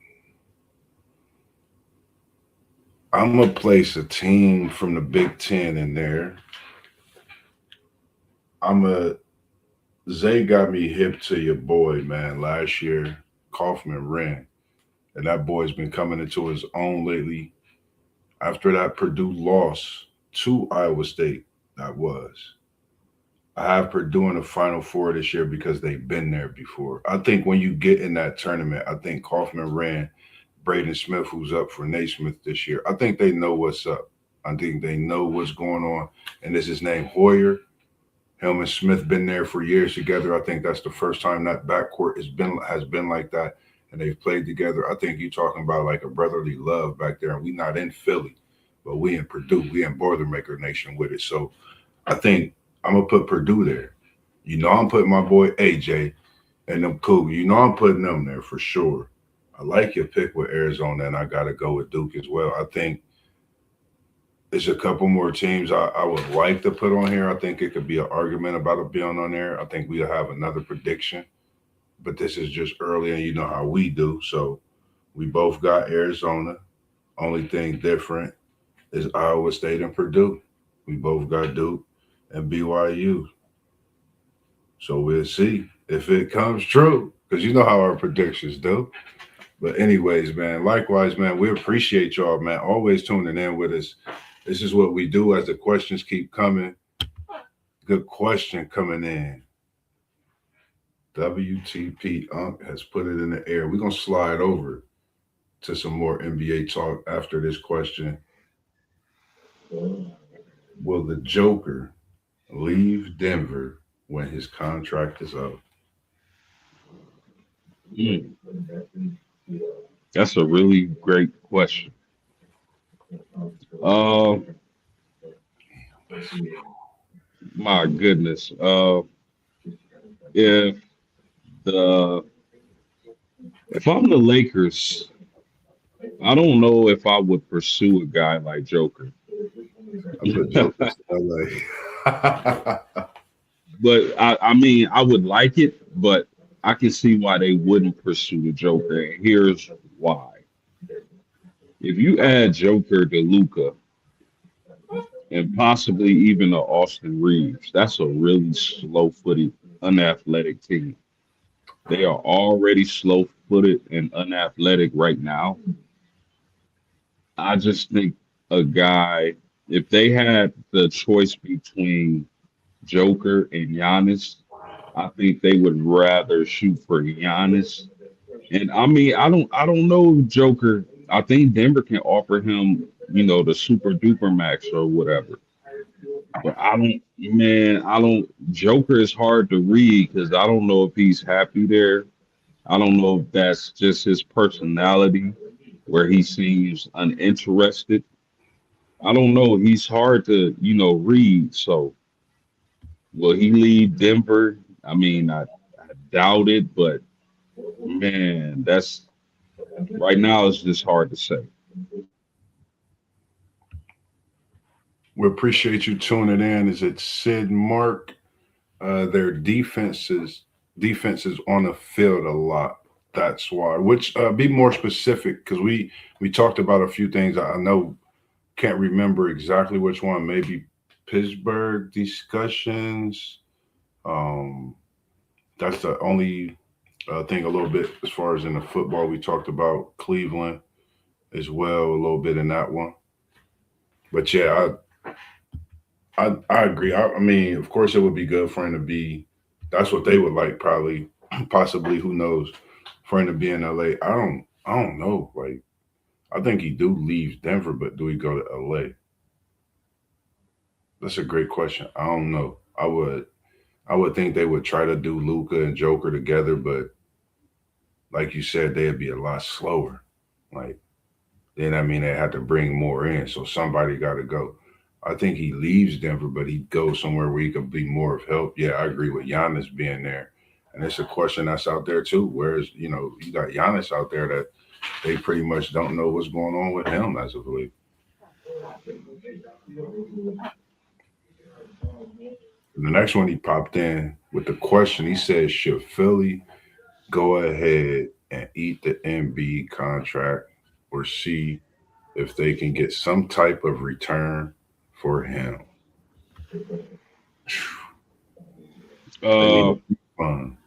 I'm gonna place a team from the Big Ten in there. I'm a Zay got me hip to your boy, man. Last year, Kaufman ran, and that boy's been coming into his own lately. After that Purdue loss to Iowa State, that was. I have Purdue in the Final Four this year because they've been there before. I think when you get in that tournament, I think Kaufman ran Braden Smith, who's up for Naismith this year. I think they know what's up. I think they know what's going on. And this is named Hoyer. Him and Smith been there for years together. I think that's the first time that backcourt has been like that, and they've played together. I think you're talking about like a brotherly love back there, and we not in Philly, but we in Purdue, we in Boilermaker Nation with it. So I think I'm gonna put Purdue there. You know, I'm putting my boy AJ and them cool. You know, I'm putting them there for sure. I like your pick with Arizona, and I gotta go with Duke as well. I think there's a couple more teams I would like to put on here. I think it could be an argument about it being on there. I think we'll have another prediction, but this is just early, and you know how we do. So we both got Arizona. Only thing different is Iowa State and Purdue. We both got Duke and BYU. So we'll see if it comes true, because you know how our predictions do. But anyways, man, likewise, man, we appreciate y'all, man. Always tuning in with us. This is what we do as the questions keep coming. Good question coming in. WTP Unk has put it in the air. We're gonna slide over to some more NBA talk after this question. Will the Joker leave Denver when his contract is up? Mm, that's a really great question. Uh, my goodness. If the if I'm the Lakers, I don't know if I would pursue a guy like Joker. I put Joker to LA. But I mean, I would like it, but I can see why they wouldn't pursue the Joker. And here's why. If you add Joker to Luca and possibly even a Austin Reeves, that's a really slow-footed, unathletic team. They are already slow-footed and unathletic right now. I just think a guy, if they had the choice between Joker and Giannis, I think they would rather shoot for Giannis. And I mean, I don't know Joker. I think Denver can offer him, the super duper max or whatever. But I don't. Joker is hard to read because I don't know if he's happy there. I don't know if that's just his personality where he seems uninterested. I don't know. He's hard to, read. So will he leave Denver? I mean, I doubt it, but man, that's right now it's just hard to say. We appreciate you tuning in. Is it Sid Mark? Their defenses on the field a lot. That's why. Which be more specific because we talked about a few things. I know can't remember exactly which one. Maybe Pittsburgh discussions. Um, that's the only thing a little bit as far as in the football. We talked about Cleveland as well a little bit in that one. But yeah, I agree. I mean, of course, it would be good for him to be. That's what they would like, probably, possibly. Who knows? For him to be in LA. I don't know. Like, I think he do leave Denver, but do he go to LA? That's a great question. I don't know. I would think they would try to do Luca and Joker together, but like you said, they'd be a lot slower. Like, then I mean they had to bring more in, so somebody got to go. I think he leaves Denver, but he goes somewhere where he could be more of help. Yeah, I agree with Giannis being there, and it's a question that's out there too. Whereas you got Giannis out there that they pretty much don't know what's going on with him as of late. The next one he popped in with the question. He says, "Should Philly go ahead and eat the MB contract, or see if they can get some type of return for him?" They need Uh, fun.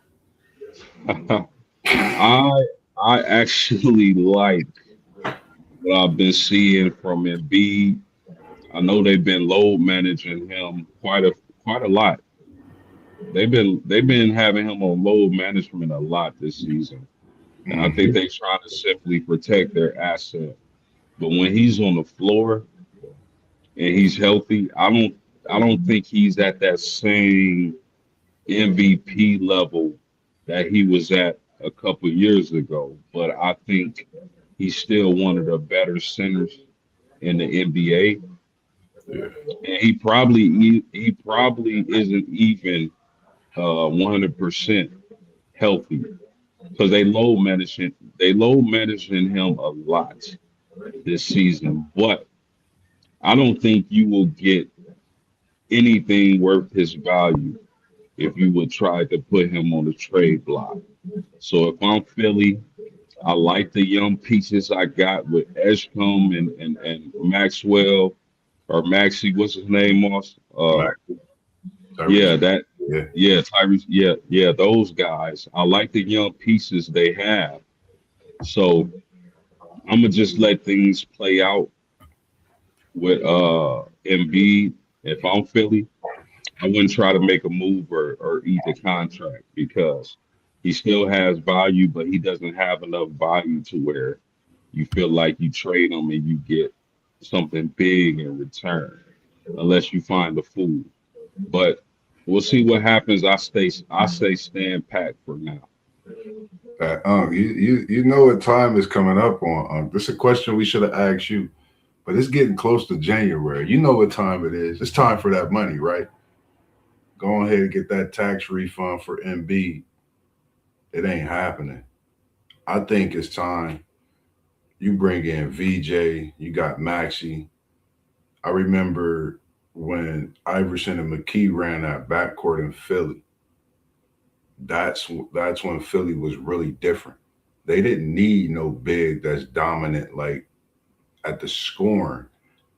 I I actually like what I've been seeing from Embiid. I know they've been load managing him quite a lot. They've been having him on load management a lot this season, and I think Hmm. they're trying to simply protect their asset. But when he's on the floor and he's healthy, I don't think he's at that same MVP level that he was at a couple years ago. But I think he's still one of the better centers in the NBA, Yeah, and he probably isn't even 100% healthy because they low managing him a lot this season. But I don't think you will get anything worth his value if you would try to put him on the trade block. So if I'm Philly, I like the young pieces I got with Edgecombe and Maxwell or Maxie, what's his name, Moss? Max, Tyrese. Yeah, that, Yeah, yeah, Tyrese, yeah, those guys. I like the young pieces they have. So I'm gonna just let things play out with Embiid. If I'm Philly, I wouldn't try to make a move or eat the contract because he still has value, but he doesn't have enough value to where you feel like you trade him and you get something big in return, unless you find a fool. But we'll see what happens. I say stand pat for now. you know what time is coming up on. This is a question we should have asked you, but it's getting close to January. You know what time it is. It's time for that money, right? Go ahead and get that tax refund for MB. It ain't happening. I think it's time. You bring in VJ. You got Maxi. I remember when Iverson and McKee ran that backcourt in Philly. That's when Philly was really different. They didn't need no big that's dominant like at the scoring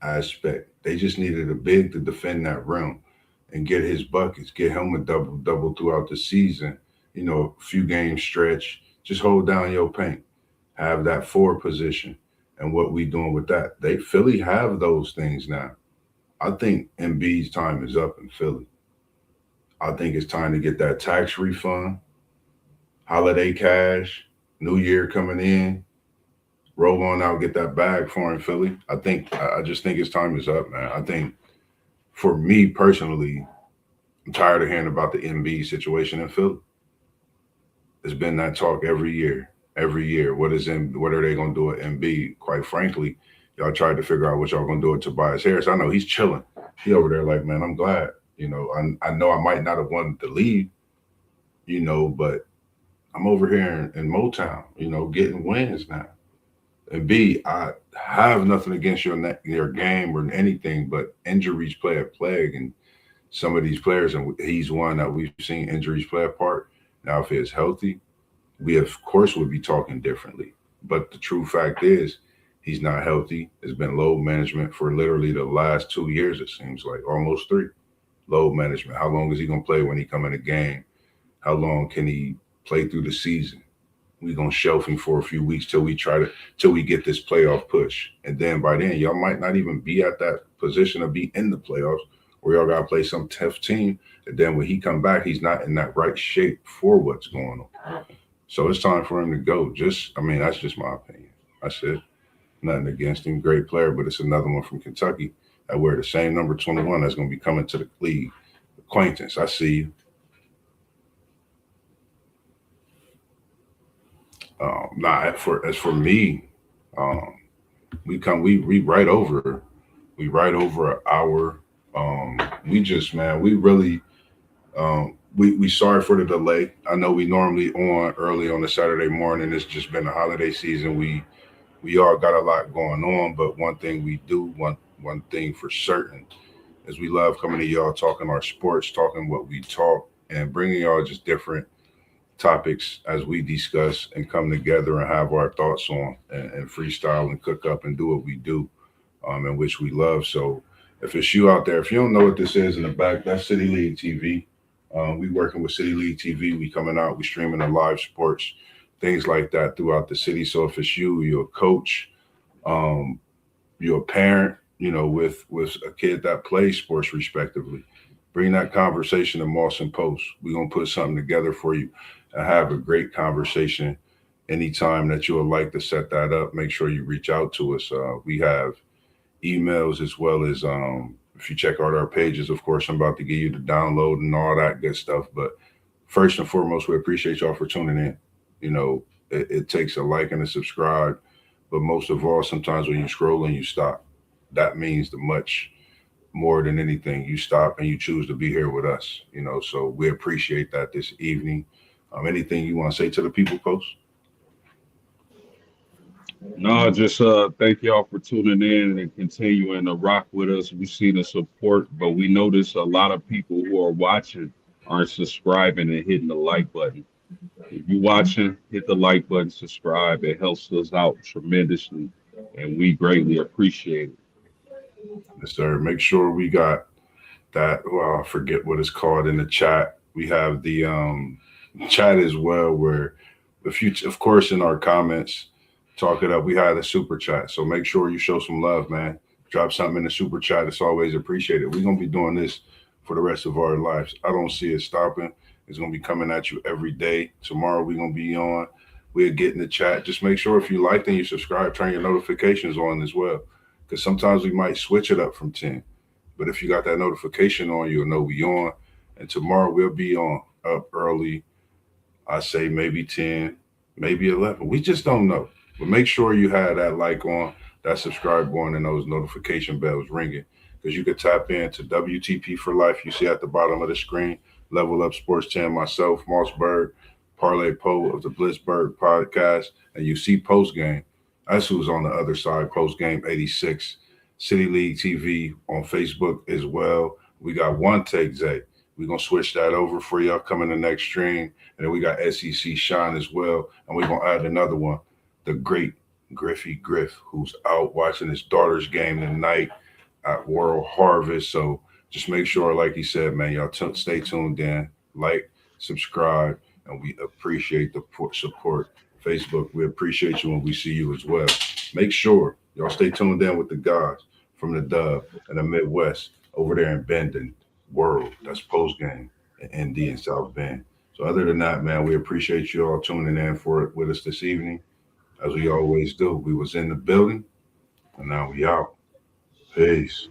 aspect. They just needed a big to defend that rim and get his buckets, get him a double double throughout the season. A few games stretch. Just hold down your paint. Have that forward position. And what we doing with that? They Philly have those things now. I think Embiid's time is up in Philly. I think it's time to get that tax refund, holiday cash, New Year coming in, roll on out, get that bag for him, Philly. I just think his time is up, man. I think for me personally, I'm tired of hearing about the MB situation in Philly. There's been that talk every year. Every year. What are they gonna do at MB? Quite frankly, y'all tried to figure out what y'all gonna do with Tobias Harris. I know he's chilling. He over there like, man, I'm glad. I know I might not have wanted to leave, but I'm over here in Motown, getting wins now. And B, I have nothing against your game or anything, but injuries play a plague, and some of these players, and he's one that we've seen injuries play a part. Now, if he's healthy, we of course would be talking differently. But the true fact is, he's not healthy. It's been load management for literally the last 2 years. It seems like almost three. Load management. How long is he gonna play when he come in a game? How long can he play through the season? We gonna shelf him for a few weeks till we get this playoff push, and then by then y'all might not even be at that position to be in the playoffs, where y'all gotta play some tough team. And then when he come back, he's not in that right shape for what's going on. So it's time for him to go. I mean, that's just my opinion. That's it. Nothing against him, great player, but it's another one from Kentucky that wear the same number 21 that's gonna be coming to the league. Acquaintance, I see you. Nah, as for me, um, we right over an hour. We just man, we really we sorry for the delay. I know we normally on early on a Saturday morning. It's just been a holiday season. We all got a lot going on, but one thing we do, one thing for certain, is we love coming to y'all talking our sports, talking what we talk, and bringing y'all just different topics as we discuss and come together and have our thoughts on and freestyle and cook up and do what we do, in which we love. So if it's you out there, if you don't know what this is in the back, that's City League TV. We working with City League TV. We coming out, we streaming the live sports, things like that throughout the city. So if it's you, you're a coach, um, you're a parent, with a kid that plays sports respectively, bring that conversation to Moss and Post. We're gonna put something together for you and have a great conversation. Anytime that you would like to set that up, make sure you reach out to us. We have emails as well as if you check out our pages, of course, I'm about to give you the download and all that good stuff. But first and foremost, we appreciate y'all for tuning in. It takes a like and a subscribe, but most of all, sometimes when you scroll and you stop, that means the much more than anything. You stop and you choose to be here with us. So we appreciate that this evening. Anything you want to say to the people, Post? No, just thank y'all for tuning in and continuing to rock with us. We see the support, but we notice a lot of people who are watching aren't subscribing and hitting the like button. If you're watching, hit the like button, subscribe. It helps us out tremendously, and we greatly appreciate it. Yes, sir. Make sure we got that. Well, I forget what it's called in the chat. We have the chat as well, where if you, of course, in our comments, talk it up. We had a super chat, so make sure you show some love, man. Drop something in the super chat. It's always appreciated. We're gonna be doing this for the rest of our lives. I don't see it stopping. It's gonna be coming at you every day. Tomorrow we're gonna be on. We'll get in the chat. Just make sure if you like and you subscribe, turn your notifications on as well. Because sometimes we might switch it up from 10. But if you got that notification on, you'll know we on. And tomorrow we'll be on up early. I say maybe 10, maybe 11. We just don't know. But make sure you have that like on, that subscribe on, and those notification bells ringing. Because you could tap into WTP for Life. You see at the bottom of the screen, Level Up Sports 10, myself, Mossberg, Parlay Poe of the Blitzberg podcast. And you see post game. That's who's on the other side, post game 86. City League TV on Facebook as well. We got One Take Zay. We're going to switch that over for y'all coming the next stream. And then we got SEC Shine as well. And we're going to add another one, the great Griffey Griff, who's out watching his daughter's game tonight at World Harvest. So just make sure, like he said, man, y'all stay tuned in, like, subscribe, and we appreciate the support. Facebook, we appreciate you when we see you as well. Make sure y'all stay tuned in with the guys from the Dub and the Midwest over there in Bendon World. That's post game in ND and South Bend. So other than that, man, we appreciate you all tuning in for it with us this evening. As we always do, we was in the building and now we out. Peace.